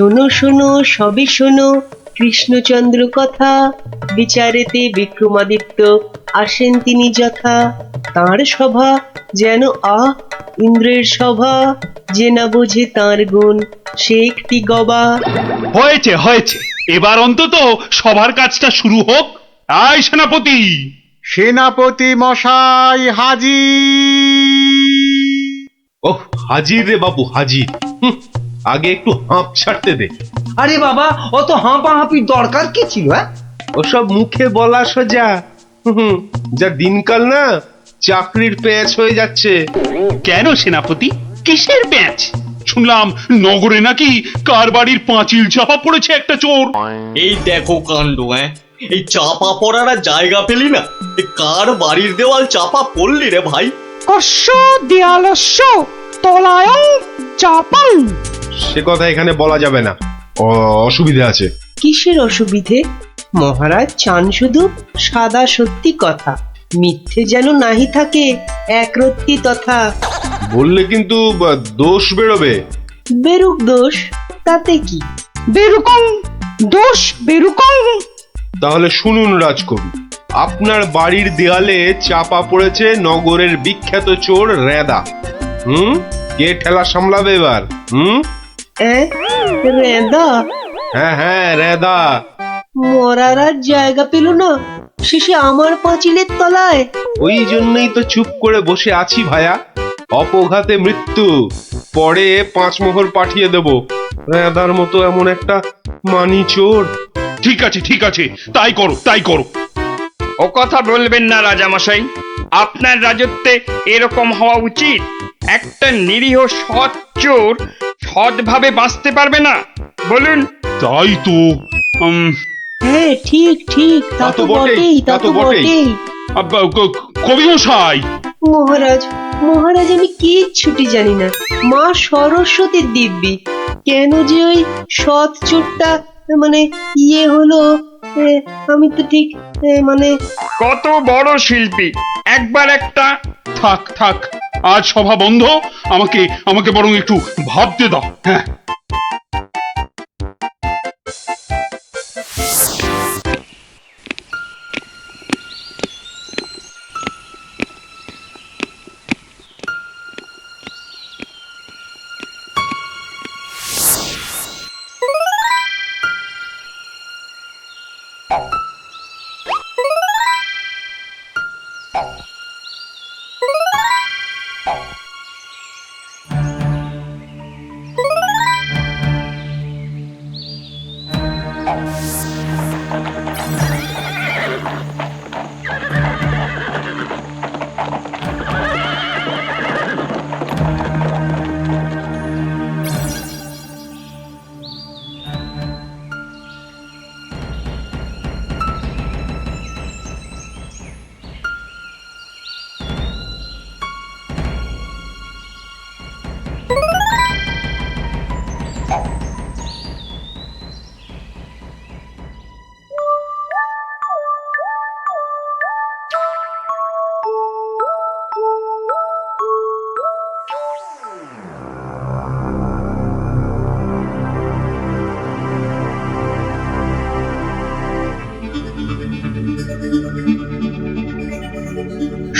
শোনো শোনো সবে শোনো কৃষ্ণচন্দ্র কথা, বিচারেতে বিক্রমাদিত্য আসেন তিনি যথা। তাঁর সভা যেন ইন্দ্রের সভা, যে না বোঝে তাঁর গুণ সে একটি গবা। হয়েছে হয়েছে, এবার অন্তত সবার কাজটা শুরু হোক। আয় সেনাপতি। সেনাপতি মশাই হাজির। ওহ, হাজির রে বাবু হাজির। আগে একটু হাঁপ ছাড়তে দে। আরে বাবা, অত হাঁপাহাঁপির দরকার কি ছিল? ওসব মুখে বলা সোজা। যা দিনকাল না, চাকরির প্যাঁচ হয়ে যাচ্ছে। কেন সেনাপতি, কিসের প্যাঁচ? শুনলাম নগরে নাকি কার বাড়ির পাঁচিল চাপা পড়েছে একটা চোর। এই দেখো কাণ্ড। এই চাপা পড়ার আর জায়গা পেলি না, এ কার বাড়ির দেওয়াল চাপা পড়লি রে ভাই? কস্য দেয়ালস্য তলায়ং চাপাং। সে কথা এখানে বলা যাবে না, অসুবিধা আছে। কিসের অসুবিধে? মহারাজ চান শুধু সাদা সত্যি কথা, মিথ্যে যেন নাহি থাকে একরত্তি তথা। বললে কিন্তু দোষ বেরোবে। বেরুক দোষ, তাতে কি? বেরুকং দোষ বেরুকং। তাহলে শুনুন রাজকবি, আপনার বাড়ির দেয়ালে চাপা পড়েছে নগরের বিখ্যাত চোর রেদা। কে ঠেলা সামলাবে এবার? রেদা? হ্যাঁ হ্যাঁ, রেদা। মরার আর জায়গা পেল না, শেষে আমার পাঁচিলের তলায়। ওই জন্যই তো চুপ করে বসে আছি ভায়া। অপঘাতে মৃত্যু, পরে 5 মোহর পাঠিয়ে দেব। রেদার মতো এমন একটা মানি চোর। ঠিক আছে ঠিক আছে, তাই করো তাই করো। ও কথা বলবেন না রাজামশাই, আপনার রাজত্বে এরকম হওয়া উচিত। একটা নিরীহ সৎ চোর সৎভাবে বাঁচতে পারবে না, বলুন? তাই তো। হ্যাঁ ঠিক ঠিক, তা তো বটেই, তা তো বটেই। কবি মশাই। মহারাজ মহারাজ, আমি কিচ্ছুটি জানি না। মা সরস্বতীর দিব্যি, কেন যে ওই সৎ চোরটা মানে হলো, আমি তো ঠিক মানে। কত বড় শিল্পী, একবার একটা। থাক থাক, আজ সভা বন্ধ। আমাকে আমাকে বরং একটু ভাবতে দাও। হ্যাঁ,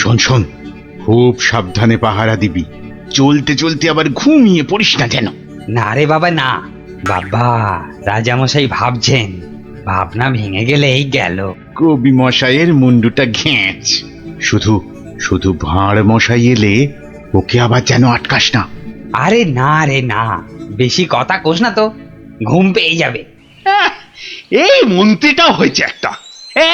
শোন শোন, খুব সাবধানে পাহারা দিবি। চলতে চলতে আবার ঘুমিয়ে পড়িস না যেন। না রে বাবা না। বাবা, রাজামশাই ভাবছেন, ভাবনা ভেঙে গেলেই গেল। কবি মশাইয়ের মুন্ডুটা ঘেঁচ। শুধু শুধু ভাঁড় মশাই এলে ওকে আবার যেন আটকাস না। আরে না রে না, বেশি কথা কোস না তো, ঘুম পেয়ে যাবে। এই মন্ত্রীটা হয়েছে একটা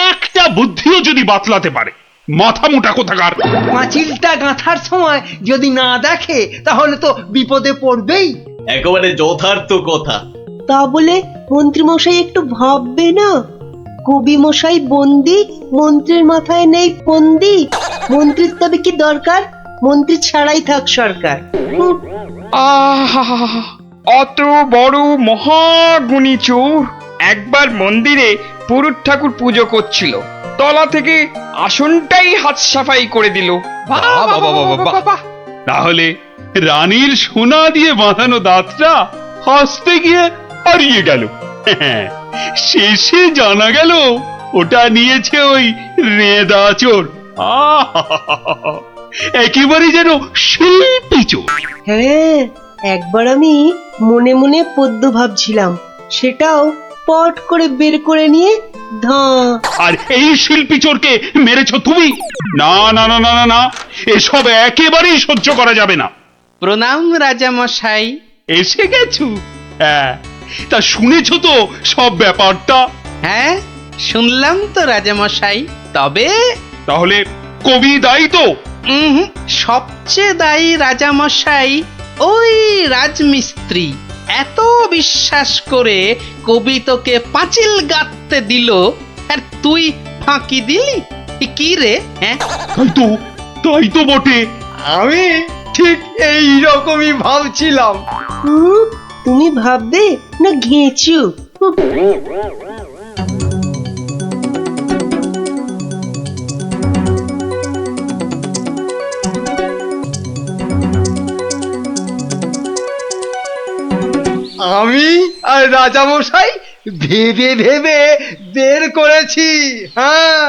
একটা বুদ্ধিও যদি বাতলাতে পারে, মাথা মোটা কোথাকার। পাঁচিলটা গাঁথার সময় যদি না দেখে তাহলে তো বিপদে পড়বেই। একেবারে যথার্থ কথা। তা বলে মন্ত্রী মশাই একটু ভাববে না? কবি মশাই বন্দি, মন্ত্রীর মাথায় নেই ফন্দি। মন্ত্রীর তবে কি দরকার? মন্ত্রী ছাড়াই থাক সরকার। আহা, অত বড় মহাগুণী চোর একবার মন্দিরে পুরুত ঠাকুর পুজো করছিল, তলা থেকে আসনটাই হাত সাফাই করে দিল। তাহলে রানীর সোনা দিয়ে বাঁধানো দাঁতটা হাসতে গিয়ে হারিয়ে গেল। শেষে জানা গেল ওটা নিয়েছে ওই রেঁদা চোর। আহা! একেবারে যেন শিল্পী চোর। হ্যাঁ, একবার আমি মনে মনে পদ্য ভাবছিলাম, সেটাও পট করে বের করে নিয়ে ধাঁ। আর এই শিল্পী চোরকে মেরেছ তুমি? না না না না না না, এসব একেবারেই সহ্য করা যাবে না। প্রণাম রাজা মশাই। এসে গেছো? হ্যাঁ, তা শুনেছ তো সব ব্যাপারটা? হ্যাঁ, শুনলাম তো রাজা মশাই। তবে তাহলে কবি দায়ী তো? সবচেয়ে দায়ী রাজা মশাই ওই রাজমিস্ত্রি। এত বিশ্বাস করে কবি তোকে পাঁচিল গাঁথতে দিল, আর তুই ফাঁকি দিলি। কি রে? হ্যাঁ, তাই তো বটে। আমি ঠিক এই রকমই ভাবছিলাম। তুমি ভাববে না ঘেঁচু? আমি আর রাজামশাই ভেবে ভেবে বের করেছি। হ্যাঁ,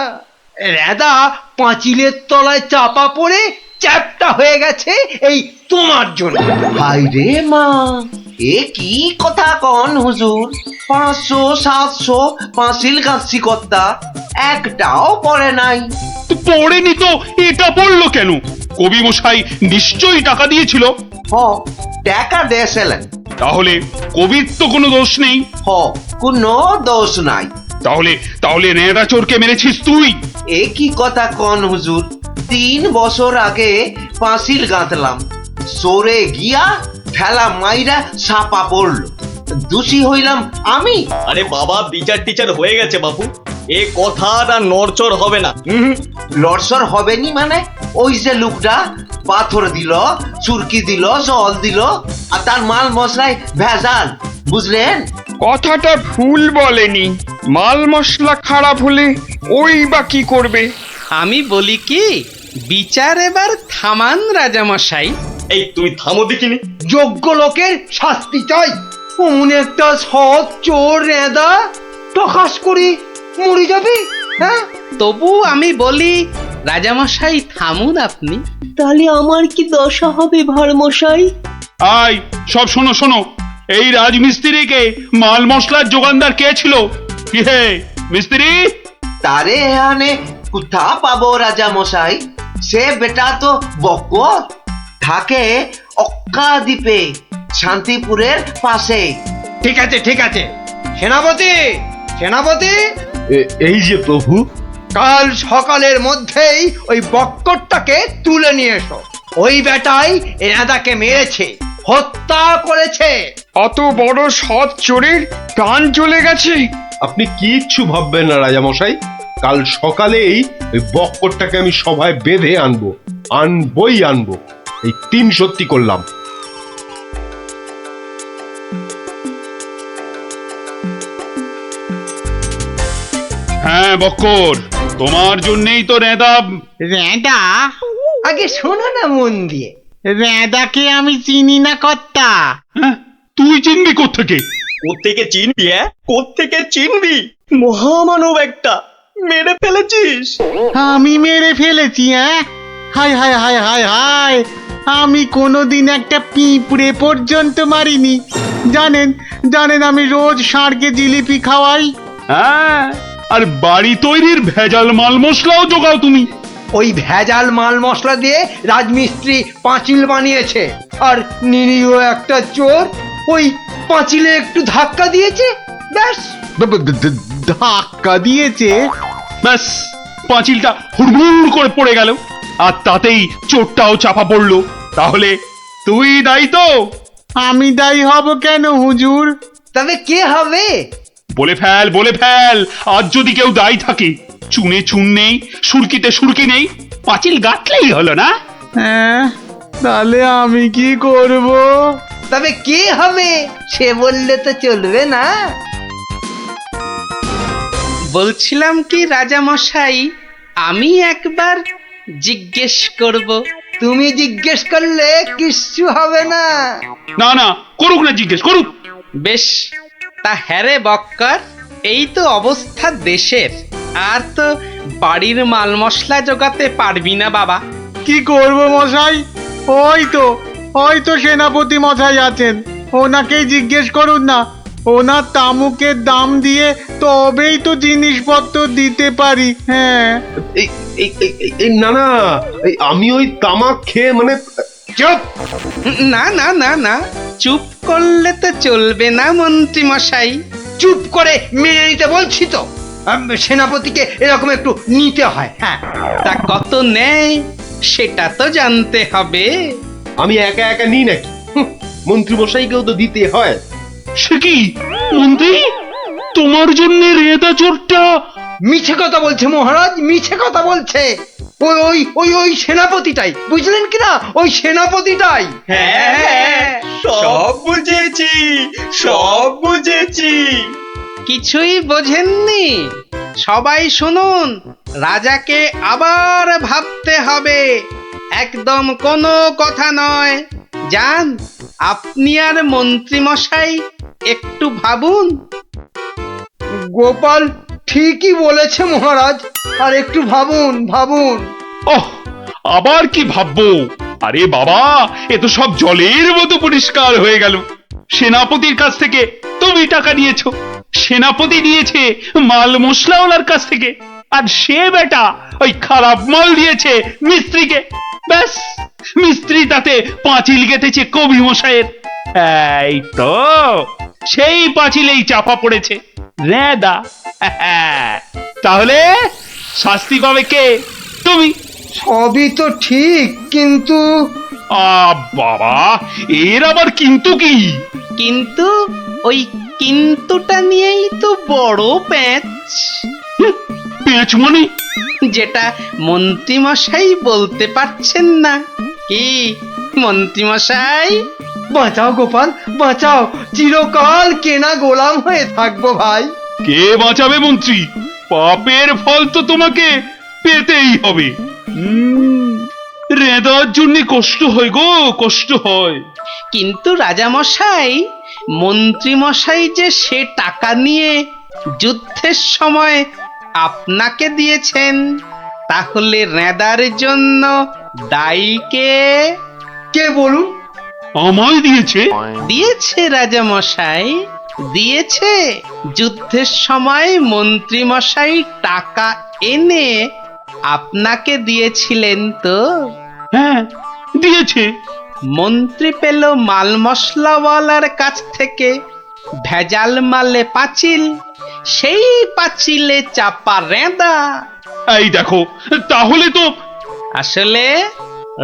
রেদা পাঁচিলের তলায় চাপা পড়ে চ্যাপটা হয়ে গেছে এই তোমার জন্য। হাই রে মা, এ কি কথা কন হুজুর? 500 700 পাঁচিল গাছি কর্তা, একটাও পড়ে নাই। তো পড়েনি তো এটা পড়লো কেন? কবি মশাই নিশ্চয়ই টাকা দিয়েছিল। হ, টাকা দিয়েছিলেন। তাহলে কবির তো কোনো দোষ নেই। হ, কোনো দোষ নাই। তাহলে তাহলে রেঁদা চোরকে মেরেছিস তুই? এ কি কথা কন হুজুর? 3 বছর আগে পাঁচিল গাঁথলাম, সরে গিয়া ঠেলা মাইরা ছাপা পড়লো, দোষী হইলাম আমি। আরে বাবা, বিচার টিচার হয়ে গেছে বাপু, এ কথাটা নড়চড় হবে না। লড়সর হবে নি মানে? ওই যে লোকটা পাথর দিল, চুরকি দিল, জল দিল, আর তার মাল মশলায় ভেজাল, বুঝলেন? কথাটা ভুল বলেনি। মাল মশলা খারাপ হলে ওই বা কি করবে? আমি বলি কি, বিচার এবার থামান রাজা মশাই। এই তুমি থামো দেখিনি। যোগ্য লোকের শাস্তি চাই। অমন একটা সৎ চোর রেদা টকাস করি মরে যাবে। হ্যাঁ, তবু আমি বলি রাজামশাই থামুন আপনি। তাহলে আমার কি দশা হবে ভাড়মশাই? আয় সব শোনো শোনো, এই রাজমিস্ত্রিকে মাল মশলার যোগানদার কে ছিল? কি হে মিস্ত্রি? তারে এখানে কোথা পাবো রাজা মশাই? সে বেটা তো বকর, থাকে অক্কা দ্বীপে, শান্তিপুরের পাশে। ঠিক আছে ঠিক আছে। সেনাপতি, সেনাপতি, এই যে প্রভু। কাল সকালের মধ্যেই ওই বক্করটাকে তুলে নিয়ে এসো। ওই বেটাই রেদাকে মেরেছে, হত্যা করেছে। অত বড় সৎ চোরের প্রাণ চলে গেছে? আপনি কিচ্ছু ভাববেন না রাজামশাই, কাল সকালেই ওই বক্করটাকে আমি সভায় বেঁধে আনবই আনবো। এই 3 সত্যি করলাম। হ্যাঁ বক্কর, তোমার জন্যই তো রেঁদা। রেঁদা? আগে শোনো না মন দিয়ে। রেঁদাকে আমি চিনি না কর্তা। হ্যাঁ, তুই চিনবি কোত্থেকে? কোত্থেকে চিনবি? কোত্থেকে চিনবি? মহামানব একটা, মেরে ফেলেছিস। আমি মেরে ফেলেছি? হ্যাঁ, হায় হায় হায় হায় হায়, আমি কোনোদিন একটা পিঁপড়ে পর্যন্ত মারিনি। জানেন জানেন, আমি রোজ ষাঁড়কে জিলিপি খাওয়াই। হ্যাঁ, আর বাড়ি তৈরির ভেজাল মাল মশলাও জোগাও তুমি। ওই ভেজাল মাল মশলা দিয়ে রাজমিস্ত্রি পাঁচিল বানিয়েছে, আর নিরীহ একটা চোর ওই পাঁচিলে একটু ধাক্কা দিয়েছে, ব্যাস। ধাক্কা দিয়েছে? ব্যাস, পাঁচিলটা হুড়মুড় করে পড়ে গেল, আর তাতেই চোরটাও চাপা পড়লো। তাহলে তুই দায়ী তো? আমি দায়ী হব কেন হুজুর? তবে কে হবে? বলে ফেল, বলে ফেল। আজ যদি কেউ দায়ী থাকে, চুনে চুন নেই, সুরকিতে সুরকি নেই, পাঁচিল গাঁথলেই হলো না? হ্যাঁ, তাহলে আমি কি করব? তবে কে হবে সে বললে তো চলবে না। বলছিলাম কি রাজা মশাই, আমি একবার জিজ্ঞেস করব। তুমি জিজ্ঞেস করলে কিচ্ছু হবে না। না না, করুক না, জিজ্ঞেস করুক। বেশ, তা হ্যাঁ রে বক্কর, এই তো অবস্থা দেশের। আর তো বাড়ির মাল মশলা জোগাতে পারবি না বাবা। কি করব মশাই? ওই তো সেনাপতি মশাই আছেন, ওনাকেই জিজ্ঞেস করুন না। ওনার তামুকের দাম দিয়ে তবেই তো জিনিসপত্র দিতে পারি। হ্যাঁ, না না, আমি ওই তামাক খেয়ে মানে চুপ! না না না না, চুপ করলে তো চলবে না মন্ত্রী মশাই। চুপ করে মেনে নিতে বলছি তো। সেনাপতিকে এরকম একটু নিতে হয়। হ্যাঁ, তা কত নেয় সেটা তো জানতে হবে। আমি একা একা নিই নাকি? মন্ত্রী মশাইকেও তো দিতে হয়। সে কি মন্ত্রী, তোমার জন্য রেদা চোরটা? মিছে কথা বলছে মহারাজ, মিছে কথা বলছে। ওই ওই ওই ওই সেনাপতিটাই, বুঝলেন কিনা? ওই সেনাপতিটাই। হ্যাঁ, সব বুঝেছি, সব বুঝেছি। কিছুই বোঝেননি? সবাই শুনুন, রাজাকে আবার ভাবতে হবে, একদম কোনো কথা নয়। যান, আপনি আর মন্ত্রী মশাই একটু ভাবুন। গোপাল ঠিকই বলেছে মহারাজ, আর একটু ভাবুন ভাবুন। ওহ, আবার কি ভাববো? আরে বাবা, এ তো সব জলের মতো পরিষ্কার হয়ে গেল। সেনাপতির কাছ থেকে তুমি টাকা নিয়েছো, সেনাপতি নিয়েছে মাল মশলাওয়ালার কাছ থেকে, আর সে বেটা ওই খারাপ মাল দিয়েছে মিস্ত্রিকে। ব্যাস, মিস্ত্রি তাতে পাঁচিল গেঁথেছে কবি মশাইয়ের। এই তো সেই পাঁচিলেই চাপা পড়েছে রেদা। তাহলে শাস্তি পাবে কে? তুমি। সবই তো ঠিক, কিন্তু বাবা, এর আবার কিন্তু কি? কিন্তু ওই কিন্তুটা নিয়েই তো বড় প্যাঁচ। পেঁচ মানে? যেটা মন্ত্রী মশাই বলতে পারছেন না। কি মন্ত্রী মশাই? বাঁচাও গোপাল, বাঁচাও। চিরকাল কেনা গোলাম হয়ে থাকবো ভাই। কে বাঁচাবে মন্ত্রী? পাপের ফল তো তোমাকে পেতেই হবে। রেদার জন্য কষ্ট হয় গো, কষ্ট হয়। কিন্তু রাজা মশাই, মন্ত্রী মশাই যে সে টাকা নিয়ে যুদ্ধের সময় আপনাকে দিয়েছেন, তাহলে রেদার জন্য দায়ী কে? কে বলুন? আমায় দিয়েছে? দিয়েছে রাজা মশাই, দিয়েছে। যুদ্ধের সময় মন্ত্রী মশাই টাকা এনে আপনাকে দিয়েছিলেন তো? হ্যাঁ, দিয়েছে। মন্ত্রী পেল মাল মশলাওয়ালার কাছ থেকে ভেজাল মালে পাঁচিল, সেই পাঁচিলে চাপা রেদা। এই দেখো, তাহলে তো আসলে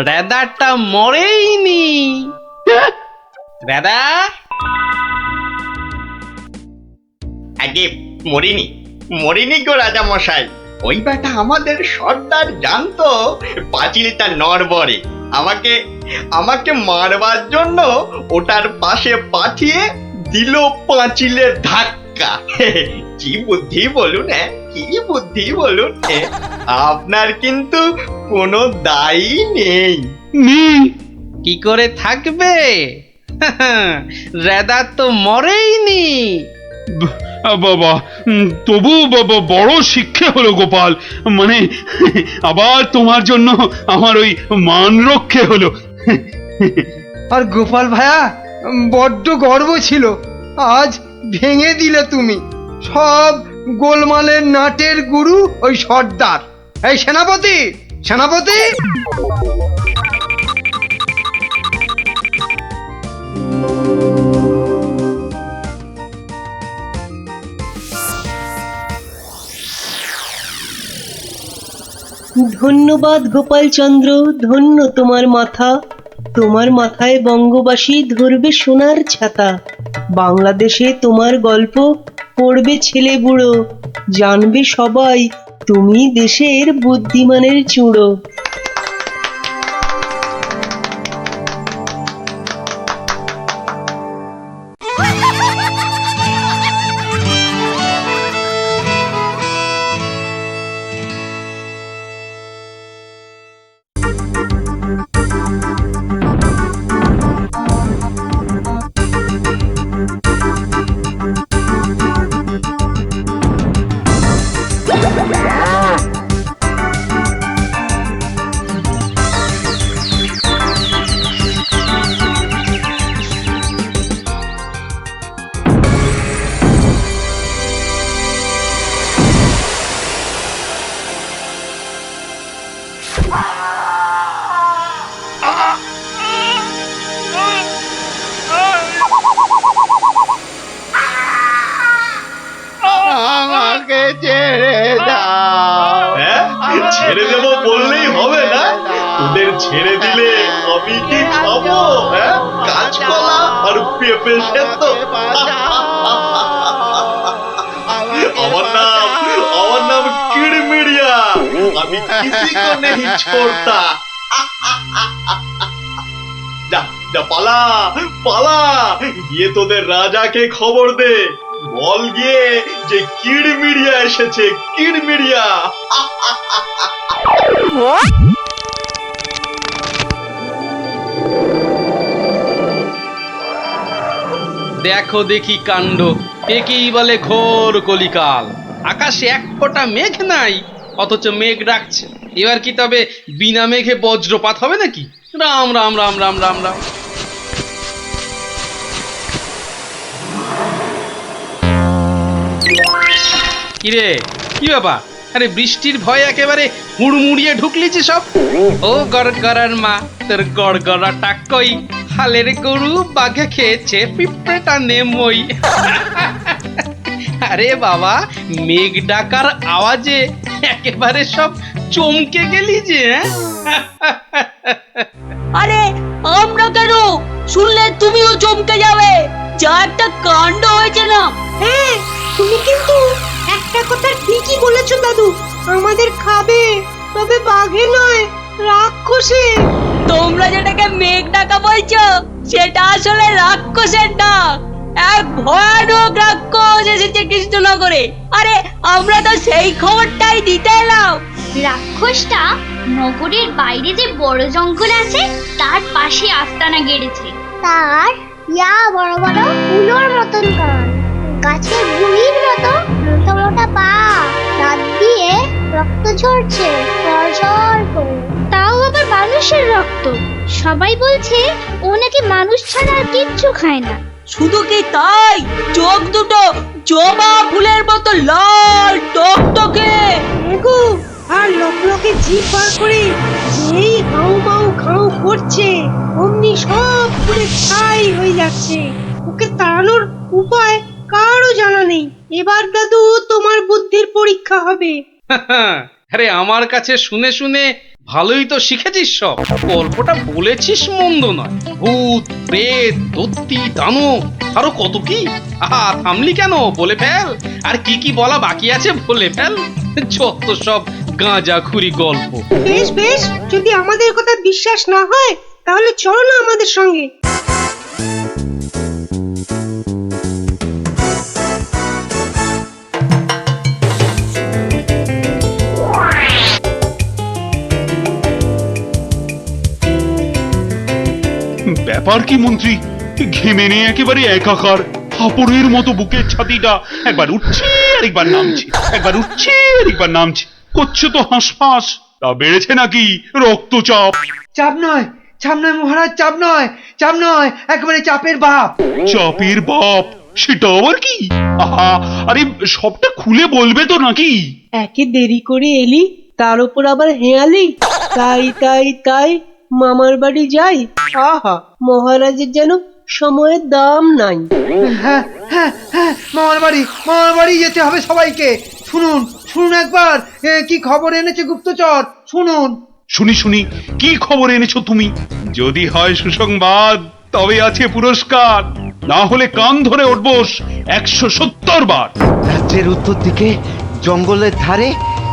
রেদাটা মরেইনি। রেদা আগে মরিনি, মরিনি গো রাজা মশাই। ওই বেটা আমাদের সর্দার জানতো পাঁচিলটা নড়বড়ে। আমাকে আমাকে মারবার জন্য ওটার পাশে পাঠিয়ে দিল পাঁচিলের ধাক্কা। কি বুদ্ধি বলুন, হ্যাঁ, কি বুদ্ধি বলুন। আপনার কিন্তু কোনো দায়ী নেই। কি করে থাকবে? রেদা তো মরেইনি। বাবা, তবু বাবা বড় শিক্ষা হলো গোপাল। মানে আবার তোমার জন্য আমার ওই মান রক্ষে হলো। আর গোপাল ভাইয়া, বড্ড গর্ব ছিল, আজ ভেঙে দিলে তুমি। সব গোলমালের নাটের গুরু ওই সর্দার। এই সেনাপতি, সেনাপতি! ধন্যবাদ গোপালচন্দ্র, ধন্য তোমার মাথা। তোমার মাথায় বঙ্গবাসী ধরবে সোনার ছাতা। বাংলাদেশে তোমার গল্প পড়বে ছেলে বুড়ো, জানবে সবাই তুমি দেশের বুদ্ধিমানের চূড়ো। আমাকে ছেড়ে দাও। হ্যাঁ ছেড়ে দেবো বললেই হবে না? তোদের ছেড়ে দিলে আমি কি খাবো? হ্যাঁ কাঁচকলা আর পেঁপে সেদ্ধ? আমার নাম কিড়মিড়িয়া। আমি কিসি কো নেই ছোড়তা। যা যা পালা পালা, গিয়ে তোদের রাজাকে খবর দে, বল গিয়ে যে কিড়মিড়িয়া এসেছে, কিড়মিড়িয়া। দেখো দেখি কাণ্ড, একেই বলে ঘোর কলিকাল। আকাশে এক ফোঁটা মেঘ নাই, অথচ মেঘ ডাকছে। এবার কি তবে বিনা মেঘে বজ্রপাত হবে নাকি? রাম রাম রাম রাম রাম রাম। কিরে কি ব্যাপার? আরে বৃষ্টির ভয় একেবারে হুড়মুড়িয়ে ঢুকলি যে সব। ও গড়গড়ার মা, তোর গড়গড়াটা কই? হালের গরু বাঘে খেয়েছে, পিঁপড়েটা নেমই। আরে বাবা, মেঘ ডাকার আওয়াজে একেবারে সব চমকে গেলি যে। আরে আমরা কেন? শুনলে তুমিও চমকে যাবে। যা একটা কাণ্ড হয়েছে না। হ্যাঁ, তুমি কিন্তু একটা কথা ঠিকই বলেছো দাদু, আমাদের খাবে, তবে বাঘে নয়, রাক্ষসে। তোমরা যেটাকে মেঘ ডাকা বলছো, সেটা আসলে রাক্ষসের ডাক। এক ভয়ানক রাক্ষস এসেছে কৃষ্ণনগরে। আরে আমরা তো সেই খবরটাই দিতে এলাম। রাক্ষসটা নগরের বাইরে যে বড় জঙ্গল আছে তার পাশে আস্তানা গেড়েছে। তার ইয়া বড় বড় উলোর মতন কান, গাছের গুড়ির মতো মোটা মোটা পা, দাঁত দিয়ে রক্ত ঝরছে ঝরঝর করে। তাও আবার মানুষের রক্ত। সবাই বলছে ও নাকি মানুষ ছাড়া আর কিচ্ছু খায় না। শুধু কি তাই, চোখ দুটো জবা ফুলের মতো লাল টকটকে। এগো, আর লকলকে জিভ বার করে যেই হাউ মাউ খাউ করছে, অমনি সব পুড়ে ছাই হয়ে যাচ্ছে। ওকে তাড়ানোর উপায় কারও জানা নেই। এবার দাদু তোমার বুদ্ধির পরীক্ষা হবে। আরে আমার কাছে শুনে শুনে ভালোই তো শিখেছিস সব। গল্পটা বলেছিস মন্দ নয়। ভূত, প্রেত, দত্তি, দানব, আরো কত কি। আহা, থামলি কেন? বলে ফেল। আর কি কি বলা বাকি আছে বলে ফেল। যত সব গাঁজাখুরি গল্প। বেশ বেশ, যদি আমাদের কথা বিশ্বাস না হয় তাহলে চলো না আমাদের সঙ্গে। ব্যাপার কি মন্ত্রী? ঘেমে নিয়ে একেবারে একাকার, হাঁপড়ের মতো বুকের ছাতিটা একবার উঠছে আর একবার নামছে, একবার উঠছে আর একবার নামছে। করছে তো হাঁসফাঁস। তা বেড়েছে নাকি রক্তচাপ? চাপ নয়, চাপ নয় মহারাজ, চাপ নয়, চাপ নয়, একেবারে চাপের বাপ। চাপের বাপ? সেটা আবার কি? আহা, আরে সবটা খুলে বলবে তো নাকি? একে দেরি করে এলি, তার উপর আবার হেয়ালি। তাই তাই তাই মামার বাড়ি যাই। আহা, মহারাজের যেন সময়ের দাম নাই। হ্যাঁ হ্যাঁ হ্যাঁ, মামার বাড়ি যেতে হবে সবাইকে। শুনুন শুনুন একবার, কি খবর এনেছে গুপ্তচর, শুনুন। শুনি শুনি, কি খবর এনেছো তুমি? যদি হয় সুসংবাদ তবে আছে পুরস্কার, না হলে কান ধরে উঠবোস 170 বার। রাজ্যের উত্তর দিকে জঙ্গলের ধারে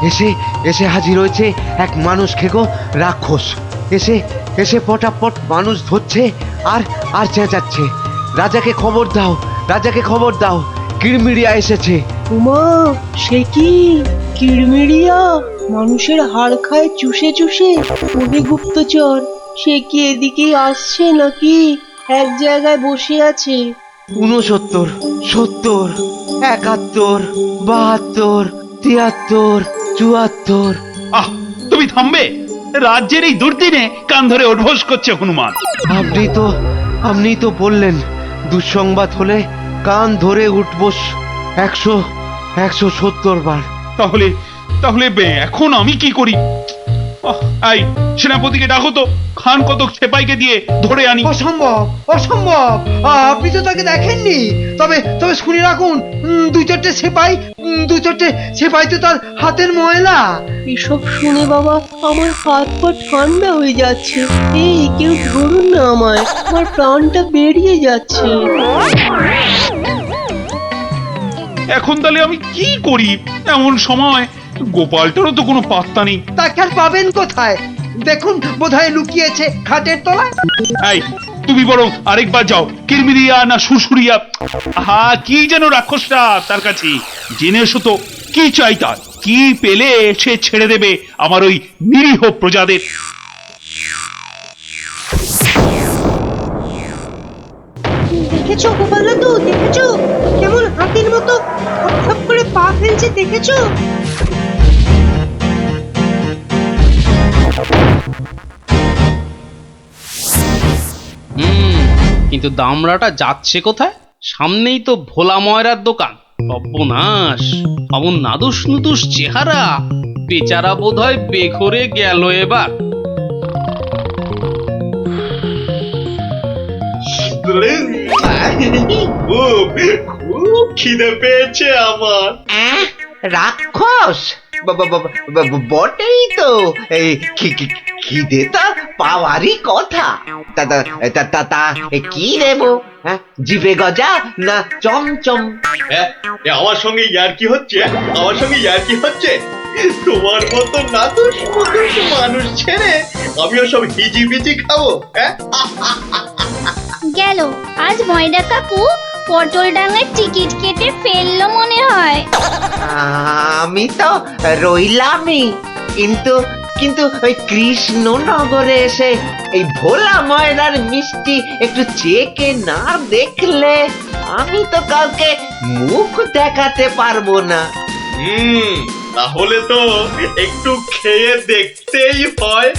এসে এসে হাজির হয়েছে এক মানুষ খেকো রাক্ষস। এসে এসে পটাপট মানুষ ধরছে আর আর চেঁচাচ্ছে, রাজাকে খবর দাও, রাজাকে খবর দাও, কিড়মিড়িয়া এসেছে। উমা, সে কি কিড়মিড়িয়া? মানুষের হাড় খায় চুষে চুষে। ওরে গুপ্তচর, সে কি এদিকে আসছে নাকি এক জায়গায় বসে আছে? 69, 70, 71, 72, 73, 74। আহ তুমি থামবে? রাজ্যের এই দুর্দিনে কান ধরে উদ্ঘোষ করছে হনুমান। আপনি তো বললেন দুঃসংবাদ হলে কান ধরে উঠবস 170 বার। তাহলে তাহলে এখন আমি কি করি? এই সেনাপতিকে ডাকো তো, খান কতক সেপাইকে দিয়ে ধরে আনি। অসম্ভব, অসম্ভব। আপনি তো তাকে দেখেননি। তবে তবে শুনে রাখুন, দু চারটে সেপাই তো তার হাতের ময়লা। এসব শুনে বাবা আমার হাত পা ঠান্ডা হয়ে যাচ্ছে। এই কেউ ধরুন না আমায়, আমার প্রাণটা বেরিয়ে যাচ্ছে। এখন তাহলে আমি কি করি? এমন সময় গোপালটারও তো কোনো পাত্তা নেই। তাকে আর পাবেন কোথায়? দেখুন বোধহয় লুকিয়েছে খাটের তলায়। এই তুমি বরং আরেকবার যাও, কিরমিরিয়া না সুরসুরিয়া, কি যেন রাক্ষসটা তার কাছে, জেনে এসো তো কি চাই তার, কি পেলে সে ছেড়ে দেবে আমার ওই নিরীহ প্রজাদের। দেখেছো গোপাল দাদু, দেখেছো কেমন হাতির মতো খপ করে পা ফেলছে, দেখেছো? কিন্তু দামড়াটা যাচ্ছে কোথায়? সামনেই তো ভোলা ময়রার দোকান। সর্বনাশ, অমন নাদুস নুদুস চেহারা, বেচারা বোধহয় বেঘরে গেল এবার। খুব খিদে পেয়েছে আমার। রাক্ষস বটেই তো, এই খিদে তো পাওয়ারই কথা। তা কি দেবো? জিভে গজা না চমচম? আমার সঙ্গে ইয়ার্কি হচ্ছে? আমার সঙ্গে ইয়ার্কি হচ্ছে? তোমার মতো নাদুস মুদুস মানুষ ছেড়ে আমিও সব হিজিবিজি খাবো? গেল আজ ময়দা কাকু পটল ডাঙার টিকিট কেটে ফেললো মনে হয়। আমি তো রইলামই, কিন্তু ওই কৃষ্ণনগরে এসে এই ভোলা ময়দার মিষ্টি একটু চেকে না দেখলে আমি তো কাউকে মুখ দেখাতে পারবো না। তাহলে তো একটু খেয়ে দেখতেই হয়।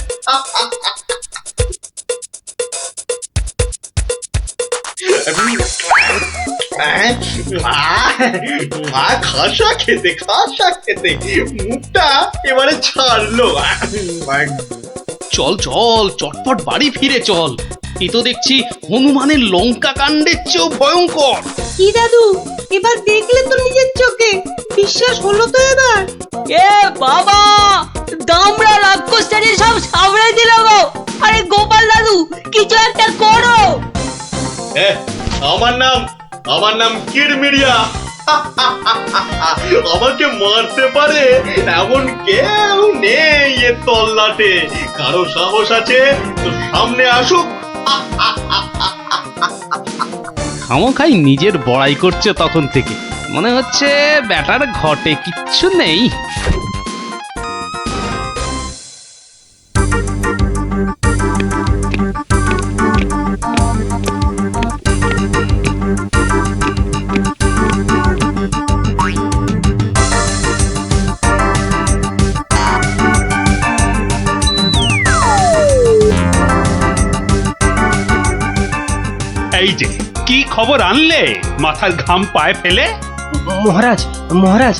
খাসা খেতে মুখটা এবারে ছাড়লো। চল চল, চটপট বাড়ি ফিরে চল। এ তো দেখছি হনুমানের লঙ্কা কাণ্ডের চেয়েও ভয়ঙ্কর। কি দাদু, এবার দেখলে তো নিজের চোখে? বিশ্বাস হলো তো এবার? এ বাবা, দামড়া রাক্ষসটাকে সব সামনে দিল গো। আরে গোপাল দাদু, কিছু একটা করো। আমার নাম কিরমিরিয়া। আমাকে মারতে পারে এমন কেউ নেই এ তল্লাটে। কারো সাহস আছে তো সামনে আসুক। খামোখাই নিজের বড়াই করছে তখন থেকে। মনে হচ্ছে ব্যাটার ঘটে কিচ্ছু নেই। এই যে কি খবর আনলে মাথার ঘাম পায়ে ফেলে? মহারাজ, মহারাজ,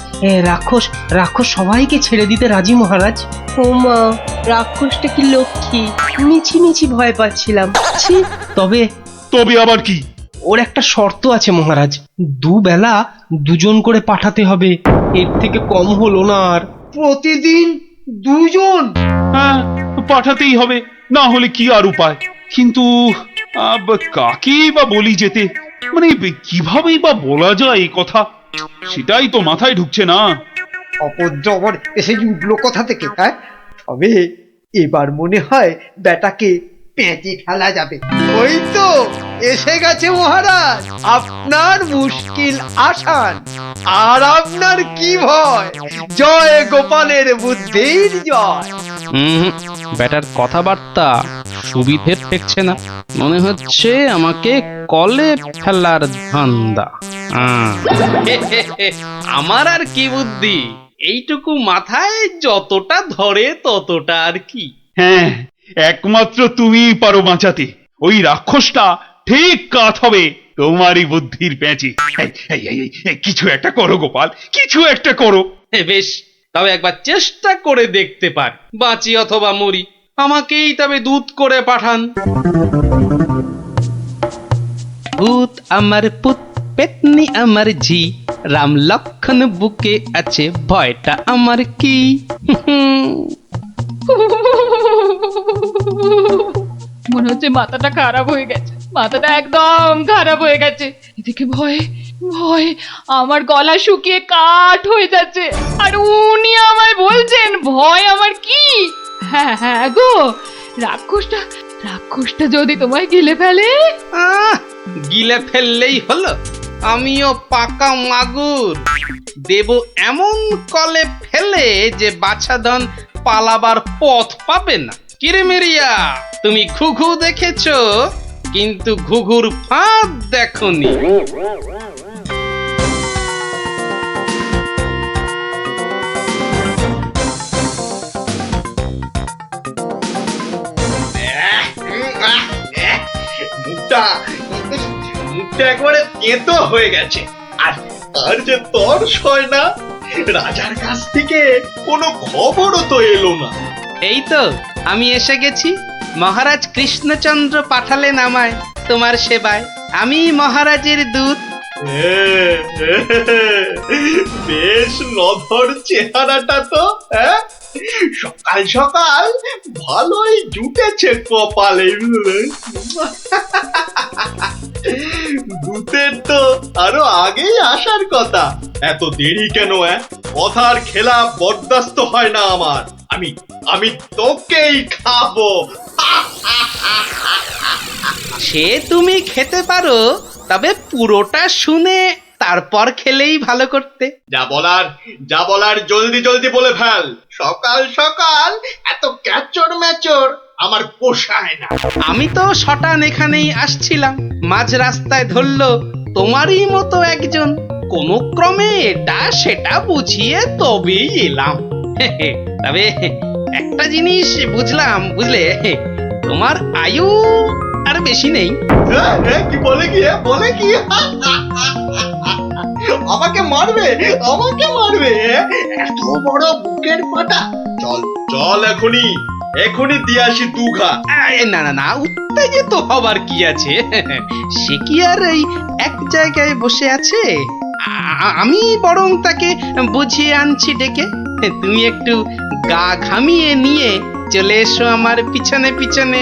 রাক্ষস সবাইকে ছেড়ে দিতে রাজি মহারাজ। ও মা, রাক্ষসটা কি লক্ষ্মী! মিছি ভয় পাচ্ছিলাম। ছি, তবে আবার কি? ওর একটা শর্ত আছে মহারাজ, দুবেলা দুজন করে পাঠাতে হবে, এর থেকে কম হলো না আর। প্রতিদিন দুজন? হ্যাঁ, পাঠাতেই হবে, না হলে কি আর উপায়। কিন্তু কাকেই বা বলি যেতে, মানে কিভাবেই বা বলা যায় এই কথা, সেটাই তো মাথায় ঢুকছে না। অপদ্রবর এসে উঠলো কথা থেকে। তবে এবার মনে হয় বেটাকে পেঁচে ফেলা যাবে। ওই তো এসে গেছে মহারাজ, আপনার মুশকিল আসান। আর আপনার কি ভয়? জয় গোপালের বুদ্ধির জয়। ব্যাটার কথাবার্তা সুবিধের ঠেকছে না। মনে হচ্ছে আমাকে কলে ফেলার ধান্দা। আমার আর কি বুদ্ধি, এইটুকু মাথায় যতটা ধরে ততটা আর কি। হ্যাঁ, একমাত্র তুমিই পারো বাঁচাতে। ওই রাক্ষসটা ঠিক কাত হবে তোমারই বুদ্ধির প্যাঁচে। কিছু একটা করো গোপাল, কিছু একটা করো। বেশ, তবে একবার চেষ্টা করে দেখতে পার, বাঁচি অথবা মরি। আমাকেই তবে দূত করে পাঠান। ভূত আমার পুত, পেতনি আমার ঝি, রাম লক্ষণ বুকে আছে, ভয়টা আমার কি। মনে হচ্ছে মাথাটা খারাপ হয়ে গেছে, মাথাটা একদম খারাপ হয়ে গেছে। এদিকে ভয়ে ভয়ে আমার গলা শুকিয়ে কাঠ হয়ে যাচ্ছে, আর উনি আমায় বলছেন ভয় আমার কি। হ্যাঁ হ্যাঁ গো, রাক্ষসটা যদি তোমায় গিলে ফেলে। গিলে ফেললেই হলো, আমিও পাকা মাগুর, দেব এমন কলে ফেলে যে বাছাধন পালাবার পথ পাবে না। কিরেমিরিয়া, তুমি ঘুঘু দেখেছো, কিন্তু ঘুঘুর ফাঁদ দেখোনি। মুখটা একবারে তেতো হয়ে গেছে, আর আর যে তর্স হয় না। রাজার কাছ থেকে কোনো খবরও তো এলো না। এই তো আমি এসে গেছি। মহারাজ কৃষ্ণচন্দ্র পাঠালেন আমায় তোমার সেবায়। আমি মহারাজের দূত। বেশ নধর চেহারাটা তো, হ্যাঁ? সকাল সকাল ভালোই জুটেছে কপালে। দূতের তো আরো আগেই আসার কথা, এত দেরি কেন? কথার খেলাপ বরদাস্ত হয় না আমার। আমি তোকেই খাবো। সে তুমি খেতে পারো, তবে পুরোটা শুনে তারপর খেলেই ভালো করতে। যা বলার জলদি জলদি বলে ফেল। সকাল সকাল এত ক্যাচর ম্যাচর আমার পোষায় না। আমি তো শটান এখানেই আসছিলাম, মাঝ রাস্তায় ধরলো তোমারই মতো একজন। কোনো ক্রমে এটা সেটা বুঝিয়ে তবেই এলাম। তবে একটা জিনিস বুঝলাম, বুঝলে, তোমার আয়ু আর বেশি নেই। কি বলে কি আমাকে মারবে? এত বড় বুকের পাটা। চল এখনই দিয়ে আসি দুঘা। না না না, উত্তেজিত হবার কি আছে? সে কি আর এই এক জায়গায় বসে আছে? আমি বরং তাকে বুঝিয়ে আনছি ডেকে। তুমি একটু গা ঘামিয়ে নিয়ে চলে এসো আমার পিছনে পিছনে।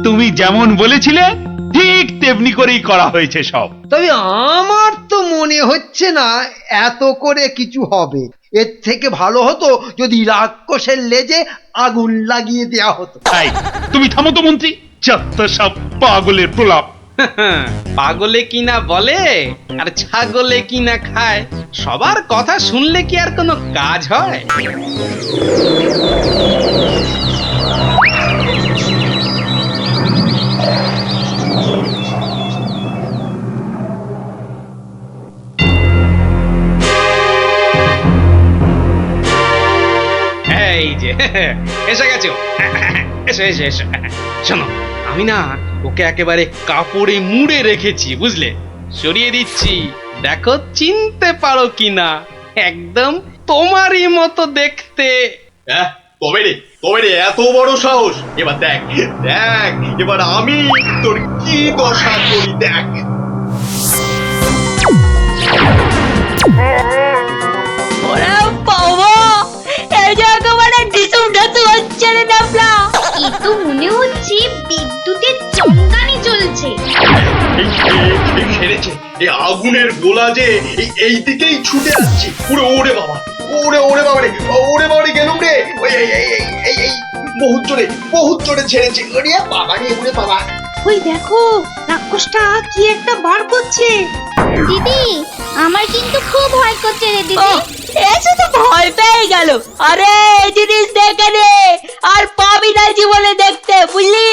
তুমি যেমন বলেছিলে ঠিক তেমনি করেই করা হয়েছে সব। তবে আমার তো মনে হচ্ছে না এত করে কিছু হবে। এর থেকে ভালো হতো যদি রাক্ষসের লেজে আগুন লাগিয়ে দেয়া হতো। তুমি থামো তো মন্ত্রী, যত সব পাগলের প্রলাপ। পাগলে কিনা বলে আর ছাগলে কিনা খায়, সবার কথা শুনলে কি আর কোনো কাজ হয়? এই যে এসে গেছো, এসো। শোনো, আমি না ওকে একেবারে কাপড়ে মুড়ে রেখেছি, বুঝলে? সরিয়ে দিচ্ছি, দেখো চিনতে পারো কিনা। একদম তোমারই মতো দেখতে। তবে রে এত বড় সাহস! এবার দেখ এবার আমি তোর কি দশা করি, দেখ। ওরে বাবা, এই যে একেবারে ডিসুম ঢাসু হচ্ছে রে নাবলা। এই তো মনে হচ্ছে বিদ্যুতের চমকানি চলছে। খেলেছে এই আগুনের গোলা যে এই দিকেই ছুটে আসছে। ওরে বাবা রে, গেলুম রে। এই বহুত জোরে ছেড়েছে। ওরে বাবা। ওই দেখো, রাক্ষসটা কি একটা বার করছে। দিদি, আমার কিন্তু খুব ভয় করছে রে দিদি। এসে তো ভয় পেয়ে গেল। আরে এই জিনিস দেখে নে, আর পাবি পেয়েছি বলে দেখতে, বুঝলি?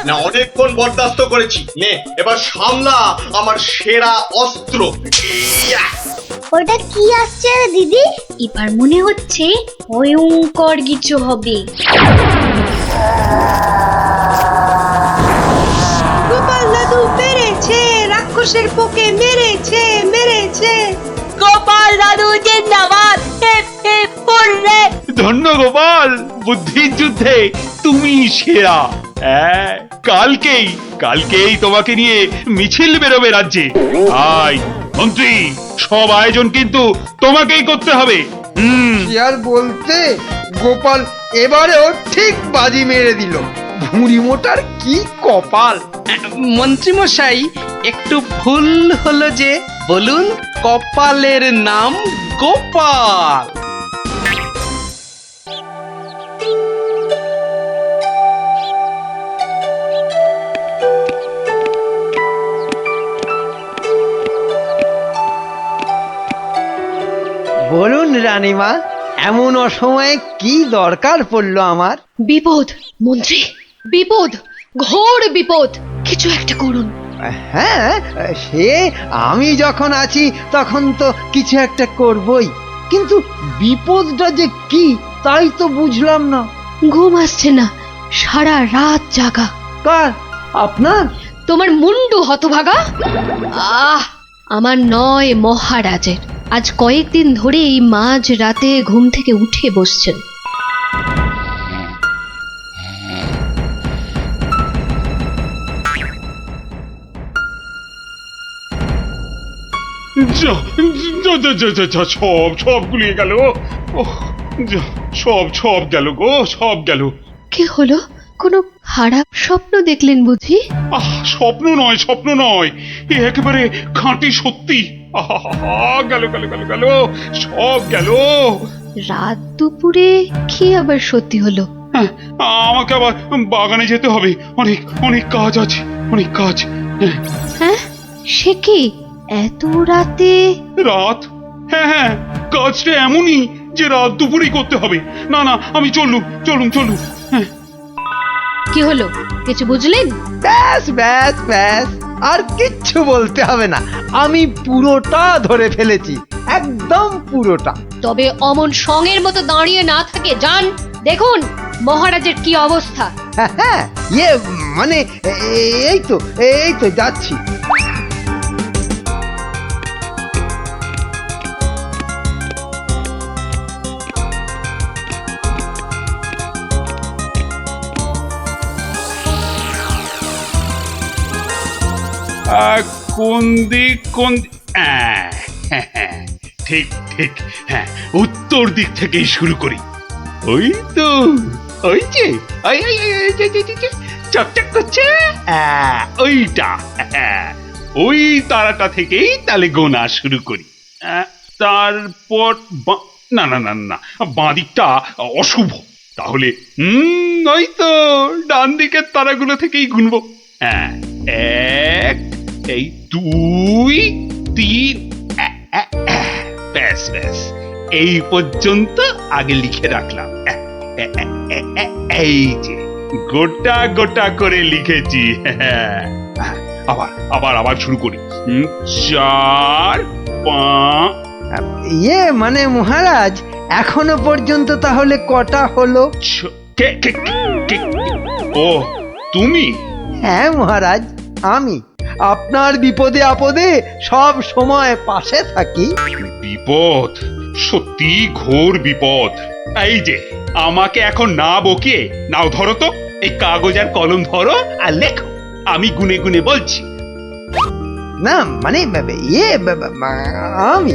না অনেকক্ষণ বরদাস্ত করেছি, নে এবার সামলা আমার সেরা অস্ত্র। ইয়া! ওটা কি আসছে রে দিদি? এবার মনে হচ্ছে ভয়ঙ্কর কিছু হবে। গোপাল দাদু মেরেছে, রাক্ষসের পোকে মেরেছে মেরেছে। গোপাল দাদু জিন্দাবাদ, হিপ হিপ হুররে। ধন্য গোপাল, বুদ্ধির যুদ্ধে তুমি সেরা। হ্যাঁ, কালকেই তোমাকে নিয়ে মিছিল বেরোবে রাজ্যে। আই মন্ত্রী, সব আয়োজন কিন্তু তোমাকেই করতে হবে। কি আর বলতে, গোপাল এবারেও ঠিক বাজি মেরে দিল। ভুঁড়ি মোটার কি কপাল! মন্ত্রী মশাই, একটু ভুল হলো যে, বলুন কপালের নাম গোপাল। বলুন রানীমা, এমন অসময়ে কি দরকার পড়লো আমার? বিপদ মন্ত্রী, বিপদ, ঘোর বিপদ, কিছু একটা করুন। হ্যাঁ, সে আমি যখন আছি তখন তো কিছু একটা করবই, কিন্তু বিপদটা যে কি তাই তো বুঝলাম না। ঘুম আসছে না, সারা রাত জাগা। কার? আপনার? তোমার মুন্ডু হতভাগা। আমার নয়, মহারাজের। আজ কয়েকদিন ধরেই মাঝ রাতে ঘুম থেকে উঠে বসছেন। সব গুলিয়ে গেল। সব গেল গো, সব গেল। কি হলো? কোনো খারাপ স্বপ্ন দেখলেন বুঝি? স্বপ্ন নয়, এ একেবারে খাঁটি সত্যি। গেল গেল গেল গেল, সব গেল। রাত দুপুরে কি আবার সত্যি হলো? আমাকে আবার বাগানে যেতে হবে, অনেক কাজ আছে, অনেক কাজ। হ্যাঁ, সে কি এত রাতে? রাত? হ্যাঁ, কাজটা এমনই যে রাত দুপুরেই করতে হবে। না আমি চলুন। কি হলো, কিছু বুঝলেন? ব্যাস ব্যাস ব্যাস, আর কিচ্ছু বলতে হবে না, আমি পুরোটা ধরে ফেলেছি, একদম পুরোটা। তবে অমন সঙ্গের মতো দাঁড়িয়ে না থাকে, যান দেখুন মহারাজের কি অবস্থা। হ্যাঁ, মানে এই তো যাচ্ছি। কোন দিক? ঠিক, হ্যাঁ, উত্তর দিক থেকেই শুরু করি। ওই তো, ওই যে চকচক করছে, ওইটা। ওই তারাটা থেকেই তাহলে গোনা শুরু করি। তারপর না, বাঁ দিকটা অশুভ। তাহলে ওই তো ডান দিকের তারাগুলো থেকেই গুনবো। হ্যাঁ, 1, এই 2, 3, ব্যাস এই পর্যন্ত আগে লিখে রাখলাম। এই যে গোটা করে লিখেছি। আবার শুরু করি। 4, 5। মানে মহারাজ, এখনো পর্যন্ত তাহলে কটা হলো? ও তুমি? হ্যাঁ মহারাজ, আমি আপনার বিপদে আপদে সব সময় পাশে থাকি। বিপদ? সত্যি ঘোর বিপদ। এই যে আমাকে এখন না বকিয়ে নাও, ধরো তো এই কাগজ আর কলম ধরো আর লেখো, আমি গুনে গুনে বলছি। না মানে আমি?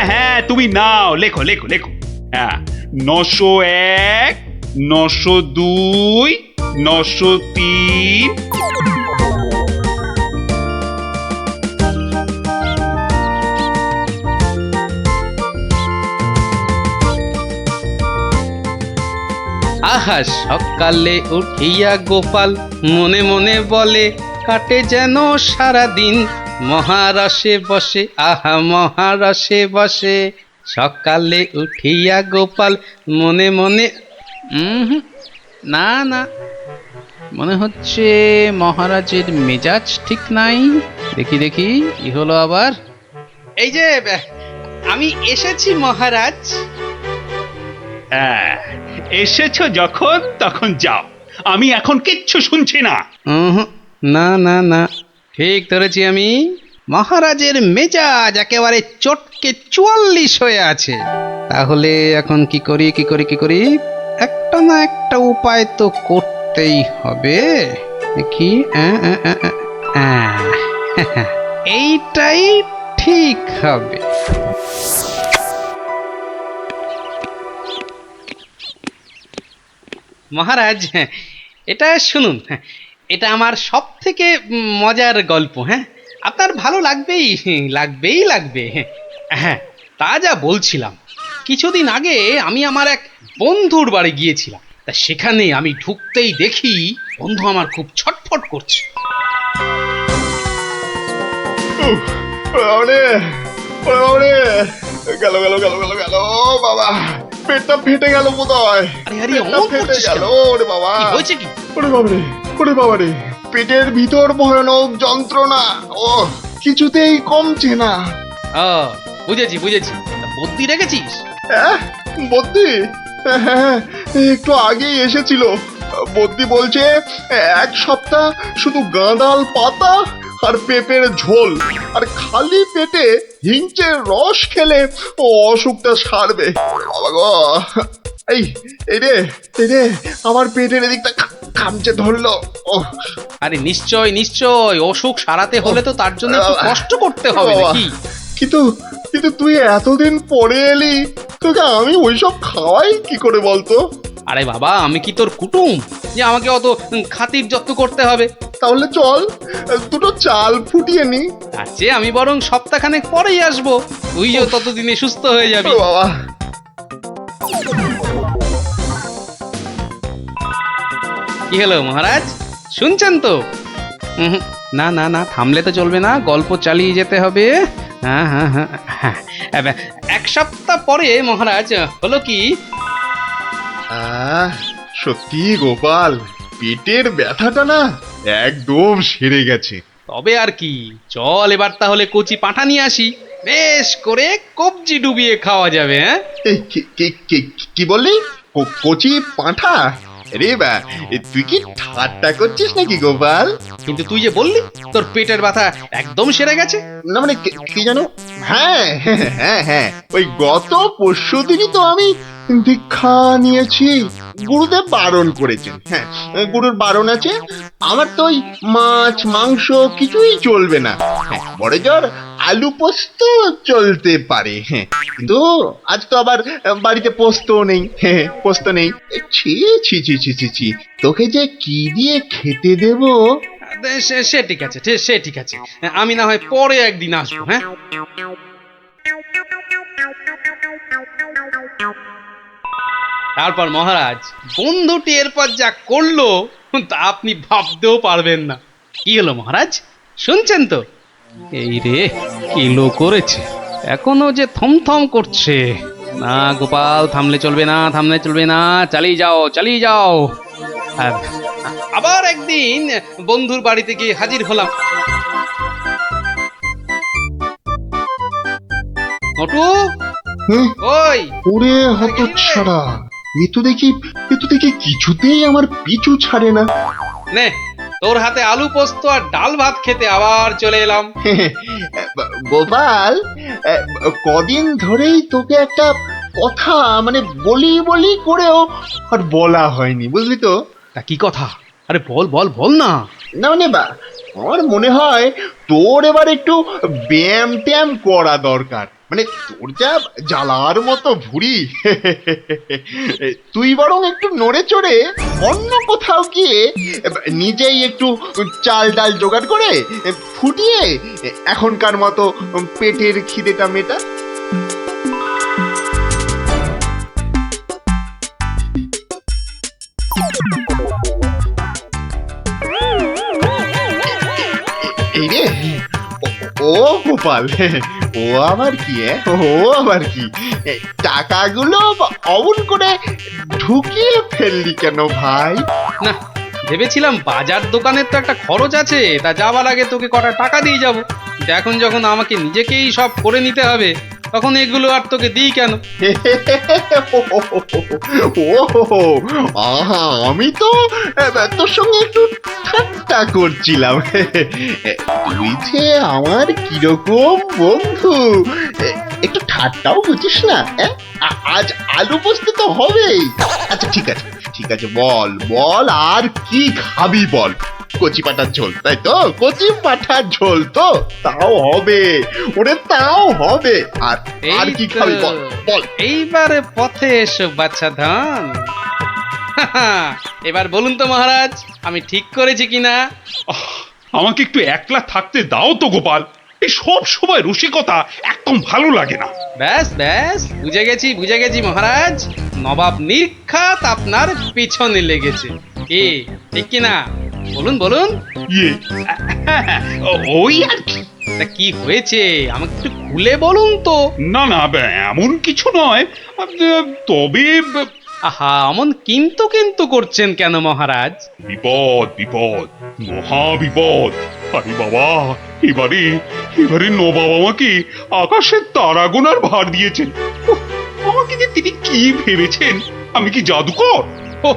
হ্যাঁ, তুমি নাও, লেখো। হ্যাঁ, 901, 902, 903। আহা, সকালে উঠিয়া গোপাল মনে মনে বলে, কাটে যেন সারা দিন মহারসে বসে, আহা মহারসে বসে। সকালে উঠিয়া গোপাল মনে মনে না না, মনে হচ্ছে মহারাজের মেজাজ ঠিক নাই। দেখি দেখি কি হলো আবার। এই যে আমি এসেছি মহারাজ। এসেছো যখন তখন যাও, আমি এখন কিচ্ছু শুনছি না। না না না, ঠিক ধরেছি আমি। মহারাজের মেজাজ একেবারে চটকে 44 হয়ে আছে। তাহলে এখন কি করি কি করি কি করি, একটা না একটা উপায় তো করতেই হবে। দেখি এইটাই ঠিক হবে। মহারাজ, এটা শুনুন, এটা আমার সব থেকে মজার গল্প। হ্যাঁ, আপনার ভালো লাগবেই লাগবেই লাগবে। হ্যাঁ, তা যা বলছিলাম, কিছুদিন আগে আমি আমার এক বন্ধুর বাড়ি গিয়েছিলাম। তা সেখানে আমি ঢুকতেই দেখি বন্ধু আমার খুব ছটফট করছে। গেল গেল গেল গেল গেল বাবা, পেটটা ফেটে গেল বোধহয়। ফেটে গেল ওরে বাবা। হয়েছে কি? ওরে বাবারে, ওরে বাবারে, পেটের ভিতর ভয়ানক যন্ত্রণা, ও কিছুতেই কমছে না। বুঝেছি বুঝেছি, বুদ্ধি রেখেছিস? বদ্যি হ্যাঁ, একটু আগেই এসেছিল। বদ্যি বলছে 1 সপ্তাহ শুধু গাঁদাল পাতা আর পেঁপের ঝোল আর খালি পেটে হিংচের রস খেলে ও অসুখটা সারবে। বাবা গো, এই এই রে এই রে, আমার পেটের এদিকটা খামচে ধরলো। আরে নিশ্চয় নিশ্চয়, অসুখ সারাতে হলে তো তার জন্য একটু কষ্ট করতে হবে নাকি? কিন্তু কিন্তু তুই এতদিন পরে এলি, তোকে আমি ওইসব খাওয়াই কি করে বলতো? আরে বাবা, আমি কি তোর কুটুম যে আমাকে অত খাতির যত্ন করতে হবে? তাহলে চল দুটো চাল ফুটিয়ে নি। তার চেয়ে আমি বরং সপ্তাহখানেক পরেই আসবো, তুইও ততদিনে সুস্থ হয়ে যাবি। বাবা, কি হলো মহারাজ, শুনছেন তো? না না না, থামলে তো চলবে না, গল্প চালিয়ে যেতে হবে। হ্যাঁ হ্যাঁ হ্যাঁ হ্যাঁ, 1 সপ্তাহ পরে মহারাজ হলো কি, সত্যি গোপাল, পেটের ব্যথাটা না একদম সেরে গেছে। তবে আর কি, চল এবার তাহলে কচি পাঁঠা নিয়ে আসি, বেশ করে কবজি ডুবিয়ে খাওয়া যাবে। হ্যাঁ, কি বললি? কচি পাঁঠা? রে বা, তুই কি ঠাট্টা করছিস নাকি গোপাল? কিন্তু তুই যে বললি তোর পেটের ব্যথা একদম সেরে গেছে। না মানে কি জানো, হ্যাঁ হ্যাঁ হ্যাঁ, ওই গত পরশুদিনই তো আমি দীক্ষা নিয়েছি। গুরুদেব বারণ করেছেন। হ্যাঁ, গুরুর বারণ আছে। আমার তো ওই মাছ মাংস কিছুই চলবে না। হ্যাঁ, বড় জোর আলু পোস্ত চলতে পারে। হ্যাঁ, কিন্তু আজ তো আবার বাড়িতে পোস্ত নেই। হ্যাঁ, পোস্ত নেই। ছি ছি ছি ছি ছি ছি, তোকে যে কি দিয়ে খেতে দেব? সে ঠিক আছে, সে ঠিক আছে, আমি না হয় পরে একদিন আসবো। হ্যাঁ, তারপর মহারাজ বন্ধুটি এরপর যা করলো তা আপনি ভাবতেও পারবেন না। কি হলো মহারাজ, শুনছেন তো? এই রে, কিলো করেছে, এখনো যে থমথম করছে। না গোপাল, থামলে চলবে না, থামলে চলবে না, চালিয়ে যাও চালিয়ে যাও। আবার একদিন বন্ধুর বাড়িতে গিয়ে হাজির হলাম। নটু, ওই ওরে হতচ্ছাড়া, এ তো দেখি কিছুতেই আমার পিছু ছাড়ে না। নে, তোর হাতে আলু পোস্ত আর ডাল ভাত খেতে আবার চলে এলাম। গোপাল, কদিন ধরেই তোকে একটা কথা মানে বলি বলি করেও আর বলা হয়নি, বুঝলি তো? তা কি কথা? আরে বল বল বল না। না মানে আমার মনে হয় তোর এবার একটু ব্যায়াম ট্যায়াম করা দরকার। মানে তোর যা জ্বালার মতো ভুঁড়ি, তুই বরং একটু নড়ে চড়ে অন্য কোথাও গিয়ে নিজেই একটু চাল ডাল জোগাড় করে ফুটিয়ে এখনকার মতো পেটের খিদেটা মেটা। এই রে, ও ও গোপাল, ও আবার কি? ও আবার কি? টাকাগুলো অমন করে ঢুকিয়ে ফেললি কেন ভাই? না, ভেবেছিলাম বাজার দোকানের তো একটা খরচ আছে, তা যাওয়ার আগে তোকে কটা টাকা দিয়ে যাব। এখন যখন আমাকে নিজেকেই সব করে নিতে হবে, তখন এগুলো আর তোকে দিই কেন? ও আহা, আমি তো তোর সঙ্গে একটু ঠাট্টা করছিলাম। তুই যে আমার কিরকম বন্ধু, একটু ঠাট্টাও বুঝিস না? আজ আলু পোস্ত তো হবেই। আচ্ছা ঠিক আছে, ঠিক আছে, বল বল আর কি খাবি বল। কচি পাঠার ঝোল, তাই তো? কচি পাঠার ঝোল তো তাও হবে, ওরে তাও হবে। আর আর কি খাবি বল বল। এইবারে পথে এসো বাচ্চা ধন। এবার বলুন তো মহারাজ, আমি ঠিক করেছি কিনা? আমাকে একটু একলা থাকতে দাও তো গোপাল। এই সব সময় রসিকতা একদম ভালো লাগে না। ব্যাস ব্যাস, বুঝে গেছি মহারাজ। নবাব নির্ঘাত আপনার পিছনে লেগেছে। কি ঠিক কিনা? বলুন বলুন। ইয়ে, ওই আর কি। তা কি হয়েছে আমাকে একটু খুলে বলুন তো। না না, এমন কিছু নয়, তবে আহা, অমন কিন্তু কিন্তু করছেন কেন মহারাজ? বিপদ বিপদ, মহা বিপদ। আরে বাবা, এবারে এবারে নবাব আমাকে আকাশের তারা গোনার ভার দিয়েছেন। উফ, আমাকে যে তিনি কি ভেবেছেন, আমি কি জাদুকর? ও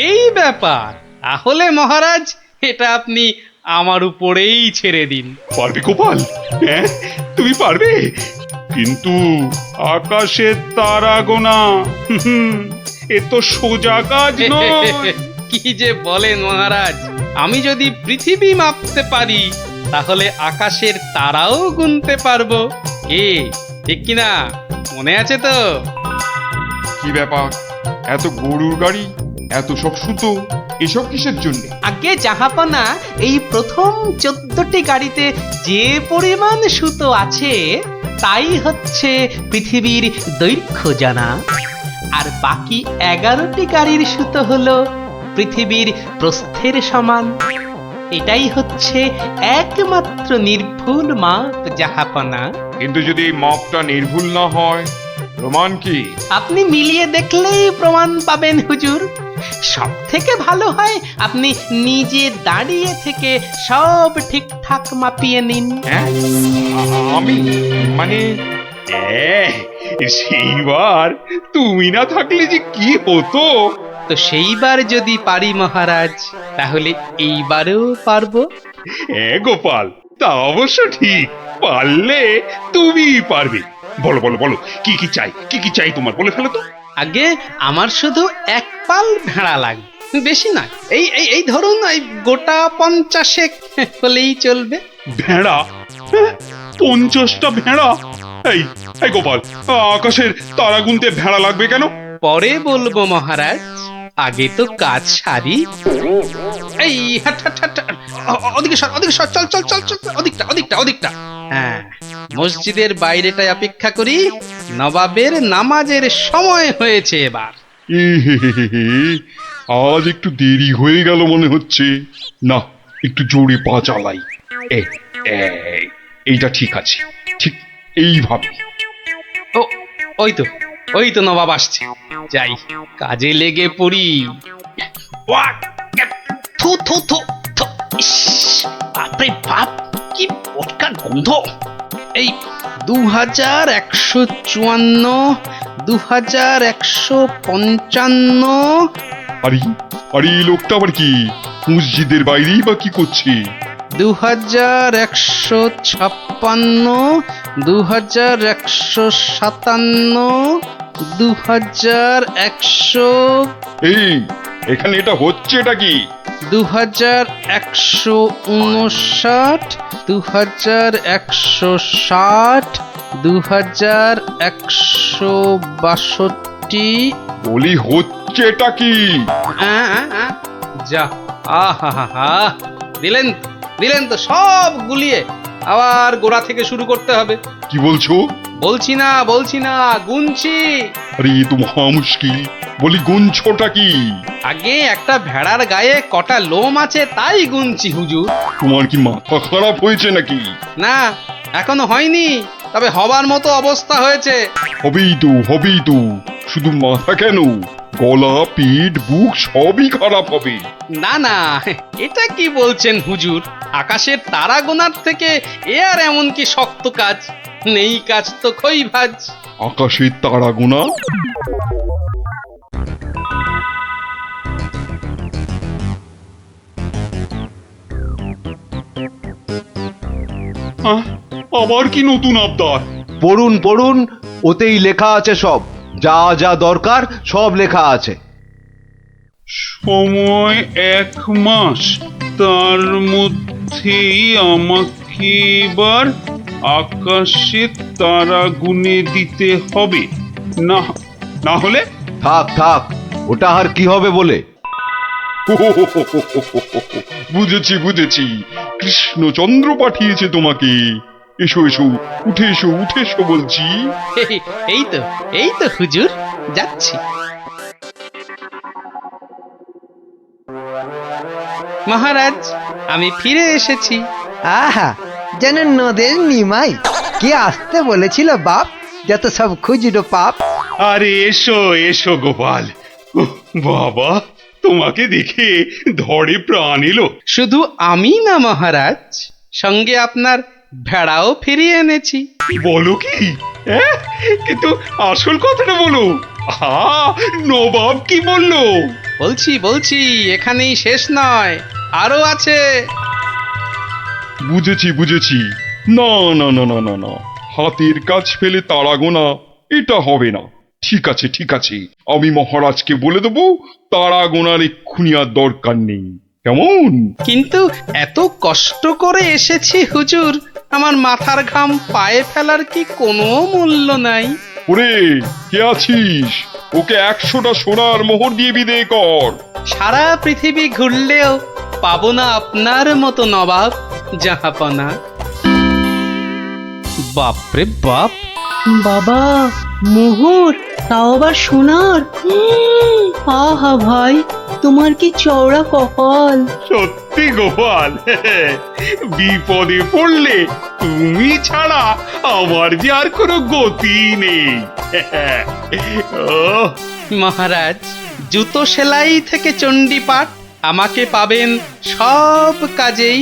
এই ব্যাপার, তাহলে মহারাজ এটা আপনি আমার উপরেই ছেড়ে দিন। পারবে গোপাল? হ্যাঁ, তুমি পারবে? কিন্তু আকাশের তারা গোনা এ তো সোজা কাজ নয়। কি যে বলেন মহারাজ, আমি যদি পৃথিবী মাপতে পারি, তাহলে আকাশের তারাও গুনতে পারবো। কি ঠিক কিনা? মনে আছে তো? কি ব্যাপার, এত গরুর গাড়ি, এত সব সুতো, এসব কিসের জন্য? আগে জাহাপনা, এই প্রথম 14টি গাড়িতে যে পরিমাণ সুতো আছে, তাই হচ্ছে পৃথিবীর দৈর্ঘ্য জানা। আর বাকি 11টি গাড়ির সুতো হলো পৃথিবীর প্রস্থের সমান। এটাই হচ্ছে একমাত্র নির্ভুল মাপ জাহাপনা। কিন্তু যদি এই মাপটা নির্ভুল না হয়, প্রমাণ কি? আপনি মিলিয়ে দেখলেই প্রমাণ পাবেন হুজুর। সব থেকে ভালো হয় আপনি নিজে দাঁড়িয়ে থেকে সব ঠিকঠাক মাপিয়ে নিন। আমি মানে সেইবার তুমি না থাকলে যে কি হতো। তো সেইবার যদি পারি মহারাজ, তাহলে এইবারেও পারবো। গোপাল, তা অবশ্য ঠিক, পারলে তুমি পারবে। বলো বলো বলো, কি কি চাই, কি কি চাই তোমার, বলে ফেলো তো। আগে আমার শুধু এক পাল ভেড়া লাগবে, বেশি না। এই এই এই ধরুন, এই গোটা 50 হলেই চলবে। ভেড়া? 50টা ভেড়া? এই এই গোপাল, আকাশের তারা গুনতে ভেড়া লাগবে কেন? পরে বলবো মহারাজ, আগে তো কাজ সারি। এই হাট হাট হাট, ওদিকে সর, ওদিকে সর, চল চল চল চল, ওদিকটা ওদিকটা ওদিকটা। হ্যাঁ, মসজিদের বাইরেটায় অপেক্ষা করি, নবাবের নামাজের সময় হয়েছে এবার। আজ একটু দেরি হয়ে গেল মনে হচ্ছে। না, একটু জোরে পা চালাই। এইটা ঠিক আছে, ঠিক এইভাবে। ও ওই তো নবাব আসছে, যাই কাজে লেগে পড়ি। থু থু থু থু, ইস, বাপরে বাপ, কি পটকা গন্ধ। এই 2154, 2155। আরে আরে, এই লোকটা আবার কি মসজিদের বাইরেই বা কি করছে? 2156, 2157, 2100। এই এখানে এটা হচ্ছে এটা কি? 2159, 2160, 2162। বলি হচ্ছে এটা কি? যা, আহা, দিলেন দিলেন তো সব গুলিয়ে, আবার গোড়া থেকে শুরু করতে হবে। কি বলছো? বলছি না, গুনছি। আরে এ তো মহা মুশকিল, বলি গুনছোটা কি? আগে একটা ভেড়ার গায়ে কটা লোম আছে তাই গুনছি হুজুর। তোমার কি মাথা খারাপ হয়েছে নাকি? না, এখনো হয়নি, তবে হবার মতো অবস্থা হয়েছে। হবেই তো শুধু মাথা কেন, গলা পিঠ বুক সবই খারাপ হবে। না না, এটা কি বলছেন হুজুর? আকাশের তারা গোনার থেকে এ আর এমন কি শক্ত কাজ? নেই কাজ তো খই ভাজ। আকাশের তারা গোনা? আবার কি নতুন আবদার? পড়ুন পড়ুন, ওতেই লেখা আছে সব, যা যা দরকার সব লেখা আছে। সময় 1 মাস, তার মধ্যেই আমাকে এবার আকাশে তারা গুনে দিতে হবে, না হলে? থাক থাক, ওটা আর কি হবে বলে। বুঝেছি, কৃষ্ণচন্দ্র পাঠিয়েছে তোমাকে। এসো উঠে এসো বলছি। এই তো হুজুর, যাচ্ছি। মহারাজ, আমি ফিরে এসেছি। আহা, যেন নদের নিমাই। কে আসতে বলেছিল বাপ, যত সব খুচরো পাপ। আরে এসো গোপাল। বাবা, তোমাকে দেখে ধরে প্রাণ এলো। শুধু আমি না মহারাজ, সঙ্গে আপনার ভেড়াও ফিরিয়ে এনেছি। বলো কি? কিন্তু আসল কথাটা বলো। নবাব কি বললো? বলছি, এখানেই শেষ নয়, আরো আছে। বুঝেছি। না, হাতের কাজ ফেলে তারা গোনা এটা হবে না। ঠিক আছে, আমি মহারাজকে বলে দেবো তারা গোনার এক্ষুনি আর দরকার নেই, কেমন? কিন্তু এত কষ্ট করে এসেছি হুজুর, আমার মাথার ঘাম পায়ে ফেলার কি কোনো মূল্য নাই? ওরে, কে আছিস? ওকে 100টা সোনার মোহর দিয়ে বিদায় কর। সারা পৃথিবী ঘুরলেও পাবো না আপনার মতো নবাব জাহাপনা। বাপরে বাপ! বাবা, মোহর, তাও আবার সোনার। আহা ভাই, তোমার কি চওড়া কপাল। সত্যি গোপাল, বিপদে পড়লে তুমি ছাড়া আমার যে আর কোনো গতি নেই। মহারাজ, জুতো সেলাই থেকে চণ্ডীপাঠ আমাকে পাবেন সব কাজেই